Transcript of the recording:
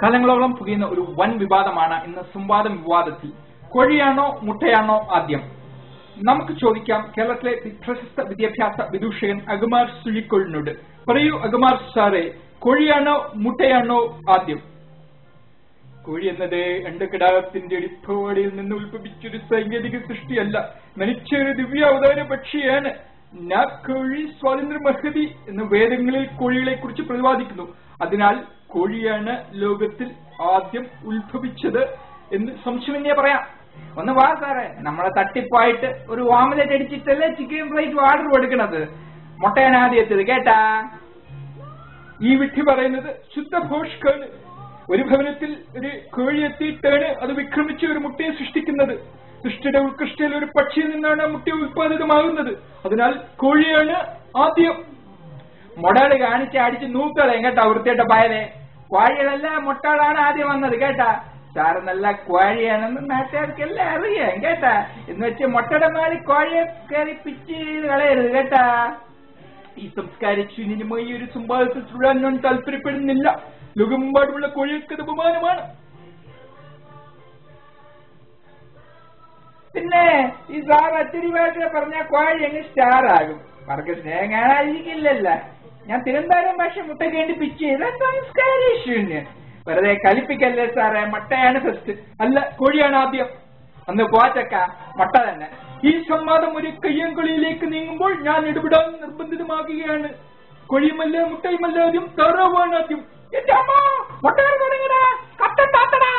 കാലങ്ങളോളം പുകയുന്ന ഒരു വൻ വിവാദമാണ് ഇന്ന് സംവാദം വിവാദത്തിൽ. കോഴിയാണോ മുട്ടയാണോ ആദ്യം? നമുക്ക് ചോദിക്കാം കേരളത്തിലെ പ്രശസ്ത വിദ്യാഭ്യാസ വിദൂഷകൻ അഗമാർ സുഴിക്കോളിനോട്. പറയൂ അഗമാർ സാറേ, കോഴിയാണോ മുട്ടയാണോ ആദ്യം? കോഴി എന്നത് അണ്ടകിടാരത്തിന്റെ അടിപ്പവാടിയിൽ നിന്ന് ഉത്ഭവിച്ചൊരു സാങ്കേതിക സൃഷ്ടിയല്ല, മനുഷ്യരുടെ ദിവ്യ അവതാര പക്ഷിയാണ്. കോഴി സ്വാതന്ത്ര്യ മഹതി എന്ന് വേദങ്ങളിൽ കോഴികളെ കുറിച്ച് പ്രതിപാദിക്കുന്നു. അതിനാൽ കോഴിയാണ് ലോകത്തിൽ ആദ്യം ഉത്ഭവിച്ചത് എന്ന് സംശയമന്യേ പറയാം. ഒന്ന് വാ സാറേ, നമ്മളെ തട്ടിപ്പായിട്ട് ഒരു ഓംലെറ്റ് അടിച്ചിട്ടല്ലേ ചിക്കൻ ഫ്രൈറ്റ് ഓർഡർ കൊടുക്കണത്. മുട്ടയാണ് ആദ്യം എത്തിയത് കേട്ടാ. ഈ വിധി പറയുന്നത് ശുദ്ധ ഭോഷ്കാണ്. ഒരു ഭവനത്തിൽ ഒരു കോഴി എത്തിയിട്ടാണ് അത് വിക്രമിച്ച് ഒരു മുട്ടയെ സൃഷ്ടിക്കുന്നത്. സൃഷ്ടിയുടെ ഉത്കൃഷ്ടയിൽ ഒരു പക്ഷിയിൽ നിന്നാണ് മുട്ട ഉത്പാദിതമാകുന്നത്. അതിനാൽ കോഴിയാണ് ആദ്യം. മുടകള് കാണിച്ച് അടിച്ച് നൂക്കളയും കേട്ടാ വൃത്തിയായിട്ട പായലെ. കോഴികളല്ല മുട്ടകളാണ് ആദ്യം വന്നത് കേട്ടാ. സാറ് നല്ല കോഴിയാണെന്ന് നാട്ടുകാർക്കെല്ലാം അറിയാം കേട്ടാ. എന്ന് വെച്ച് മുട്ടയുടെ മാറി കോഴിയെ കയറി പിച്ച് ചെയ്ത് കളയരുത് കേട്ടാ. ഈ സംസ്കാരശൂന്യമായി ഒരു സംവാദത്തിൽ തുടരാൻ ഞാൻ താല്പര്യപ്പെടുന്നില്ല. ലോകമെമ്പാടുമുള്ള കോഴികൾക്ക് അത് അപമാനമാണ്. പിന്നെ ഈ സാർ അച്ചടി ഭാഷ പറഞ്ഞ കോഴി അങ്ങ് സ്റ്റാർ ആകും. അവർക്ക് സ്നേഹം കാണാതിരിക്കില്ലല്ലോ. ഞാൻ തിരുവനന്തപുരം ഭാഷ മുട്ടയ്ക്ക് വേണ്ടി പിച്ച് ചെയ്ത സംസ്കാരശൂന്യൻ. വെറുതെ കലിപ്പിക്കല്ലേ സാറേ. മുട്ടയാണ് ഫസ്റ്റ്, അല്ല കോഴിയാണ് ആദ്യം. അന്ന് പോച്ചക്ക മുട്ട തന്നെ. ഈ സംവാദം ഒരു കയ്യാങ്കളിയിലേക്ക് നീങ്ങുമ്പോൾ ഞാൻ ഇടപെടാൻ നിർബന്ധിതമാകുകയാണ്. കോഴിയുമല്ല മുട്ടയുമല്ല ആദ്യം, താറാവാണ് ആദ്യം. എന്റെ അമ്മ മുട്ട തുടങ്ങിയടാ, കട്ടൻ താത്തടാ.